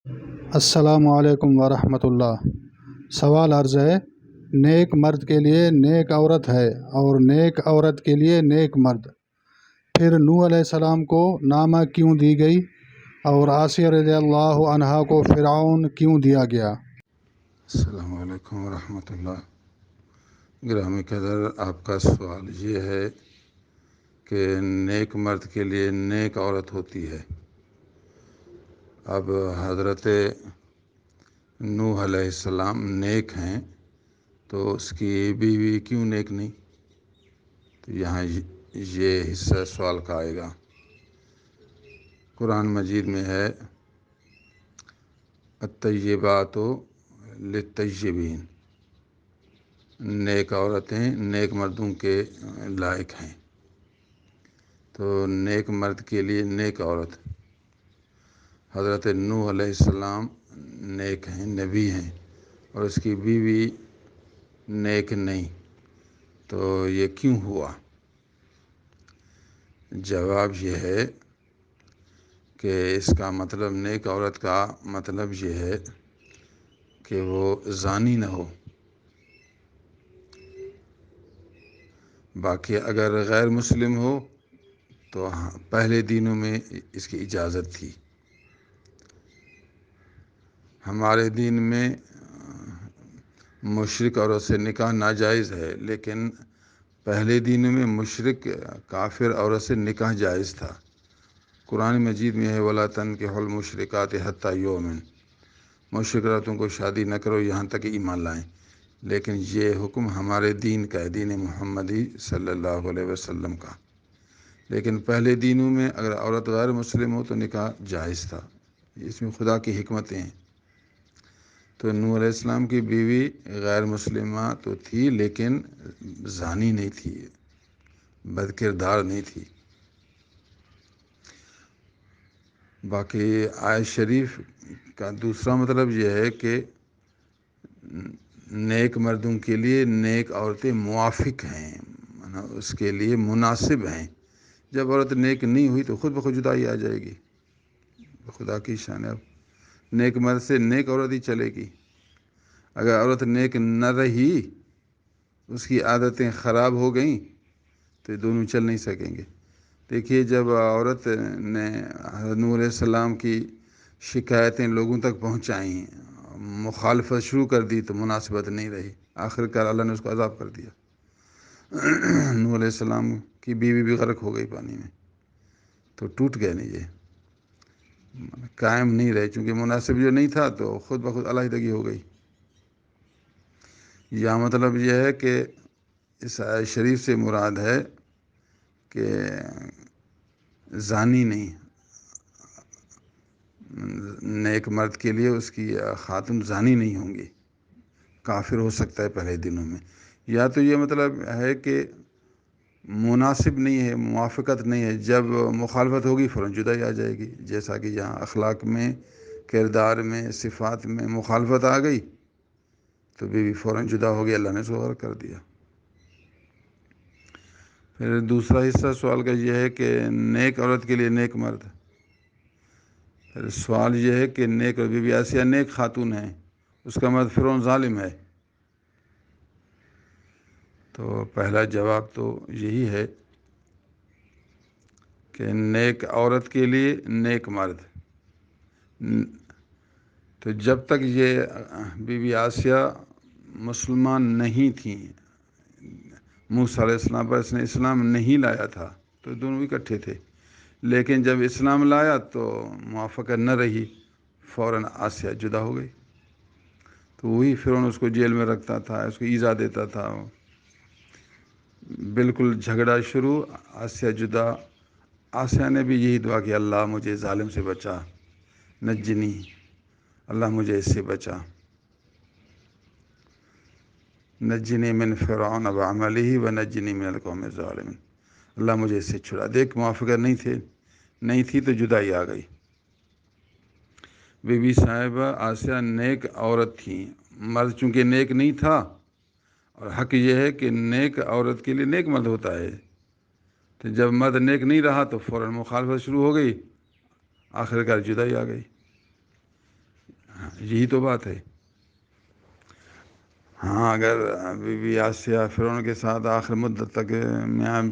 السلام علیکم ورحمۃ اللہ۔ سوال عرض ہے، نیک مرد کے لیے نیک عورت ہے اور نیک عورت کے لیے نیک مرد، پھر نوح علیہ السلام کو نامہ کیوں دی گئی اور آسیہ رضی اللہ عنہا کو فرعون کیوں دیا گیا؟ السلام علیکم ورحمۃ اللہ۔ گرامی قدر، آپ کا سوال یہ ہے کہ نیک مرد کے لیے نیک عورت ہوتی ہے۔ اب حضرت نوح علیہ السلام نیک ہیں تو اس کی بیوی کیوں نیک نہیں؟ تو یہاں یہ حصہ سوال کا آئے گا۔ قرآن مجید میں ہے الطیبات للطیبین، نیک عورتیں نیک مردوں کے لائق ہیں۔ تو نیک مرد کے لیے نیک عورت، حضرت نوح علیہ السلام نیک ہیں، نبی ہیں، اور اس کی بیوی نیک نہیں، تو یہ کیوں ہوا؟ جواب یہ ہے کہ اس کا مطلب، نیک عورت کا مطلب یہ ہے کہ وہ زانی نہ ہو۔ باقی اگر غیر مسلم ہو تو پہلے دنوں میں اس کی اجازت تھی۔ ہمارے دین میں مشرک عورت سے نکاح ناجائز ہے، لیکن پہلے دنوں میں مشرک کافر عورت سے نکاح جائز تھا۔ قرآن مجید میں ہے وَلَا تَنكِحُوا الْمُشْرِكَاتِ حَتَّى يُؤْمِنَ، مشرک عورتوں کو شادی نہ کرو یہاں تک کہ ایمان لائیں۔ لیکن یہ حکم ہمارے دین کا ہے، دین محمدی صلی اللہ علیہ وسلم کا۔ لیکن پہلے دنوں میں اگر عورت غیر مسلم ہو تو نکاح جائز تھا، اس میں خدا کی حکمتیں ہیں۔ تو نوح علیہ السلام کی بیوی غیر مسلمہ تو تھی، لیکن زانی نہیں تھی، بد کردار نہیں تھی۔ باقی آیت شریف کا دوسرا مطلب یہ ہے کہ نیک مردوں کے لیے نیک عورتیں موافق ہیں، اس کے لیے مناسب ہیں۔ جب عورت نیک نہیں ہوئی تو خود بخود جدائی آ جائے گی، خدا کی شان ہے۔ اب نیک مرد سے نیک عورت ہی چلے گی۔ اگر عورت نیک نہ رہی، اس کی عادتیں خراب ہو گئیں تو یہ دونوں چل نہیں سکیں گے۔ دیکھیے، جب عورت نے حضرت نوح علیہ السلام کی شکایتیں لوگوں تک پہنچائیں، مخالفت شروع کر دی تو مناسبت نہیں رہی، آخر کار اللہ نے اس کو عذاب کر دیا۔ نوح علیہ السلام کی بیوی بھی غرق ہو گئی پانی میں، تو ٹوٹ گئے نہیں، یہ قائم نہیں رہے، چونکہ مناسب جو نہیں تھا تو خود بخود علیحدگی ہو گئی۔ یا مطلب یہ ہے کہ اس آیت شریف سے مراد ہے کہ زانی نہیں، نیک مرد کے لیے اس کی خاتون زانی نہیں ہوں گی، کافر ہو سکتا ہے پہلے دنوں میں۔ یا تو یہ مطلب ہے کہ مناسب نہیں ہے، موافقت نہیں ہے، جب مخالفت ہوگی فوراً جدائی آ جائے گی، جیسا کہ یہاں اخلاق میں، کردار میں، صفات میں مخالفت آ گئی تو بیوی فوراً جدا ہو گئی، اللہ نے اس کو غرق کر دیا۔ پھر دوسرا حصہ سوال کا یہ ہے کہ نیک عورت کے لیے نیک مرد، پھر سوال یہ ہے کہ نیک اور بی بی آسیہ نیک خاتون ہیں، اس کا مرد فرعون ظالم ہے۔ تو پہلا جواب تو یہی ہے کہ نیک عورت کے لیے نیک مرد۔ تو جب تک یہ بی بی آسیہ مسلمان نہیں تھیں، موسیٰ علیہ السلام پر اس نے اسلام نہیں لایا تھا، تو دونوں اکٹھے تھے۔ لیکن جب اسلام لایا تو موافقت نہ رہی، فوراً آسیہ جدا ہو گئی۔ تو وہی فرعون اس کو جیل میں رکھتا تھا، اس کو ایذا دیتا تھا، بالکل جھگڑا شروع، آسیہ جدا۔ آسیہ نے بھی یہی دعا کی، اللہ مجھے ظالم سے بچا، نجنی، اللہ مجھے اس سے بچا، نجنی من فرعون وعملہ ونجنی من القوم الظالمین، اللہ مجھے اس سے چھڑا۔ دیکھ، موافقت نہیں تھی تو جدائی آ گئی۔ بی بی صاحبہ آسیہ نیک عورت تھیں، مرد چونکہ نیک نہیں تھا، اور حق یہ ہے کہ نیک عورت کے لیے نیک مرد ہوتا ہے۔ تو جب مرد نیک نہیں رہا تو فوراً مخالفت شروع ہو گئی، آخر کار جدائی آ گئی۔ یہی تو بات ہے. ہاں اگر بی بی آسیہ فرعون کے ساتھ آخر مدت تک میاں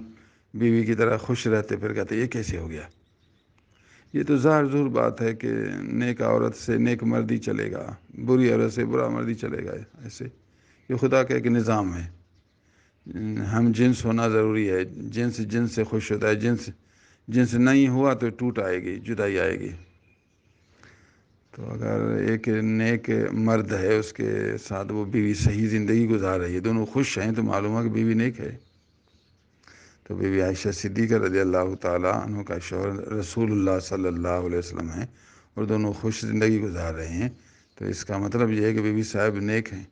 بیوی کی طرح خوش رہتے، پھر کہتے یہ کیسے ہو گیا؟ یہ تو ظاہر ظہور بات ہے کہ نیک عورت سے نیک مرد ہی چلے گا، بری عورت سے برا مرد ہی چلے گا. ایسے یہ خدا کا ایک نظام ہے. ہم جنس ہونا ضروری ہے، جنس سے خوش ہوتا ہے، جنس نہیں ہوا تو ٹوٹ آئے گی، جدائی آئے گی. تو اگر ایک نیک مرد ہے، اس کے ساتھ وہ بیوی صحیح زندگی گزار رہی ہے، دونوں خوش ہیں، تو معلوم ہے کہ بیوی نیک ہے. تو بی بی عائشہ صدیقہ رضی اللہ تعالیٰ عنہ کا شوہر رسول اللہ صلی اللہ علیہ وسلم ہیں، اور دونوں خوش زندگی گزار رہے ہیں. تو اس کا مطلب یہ ہے کہ بی بی صاحب نیک ہیں.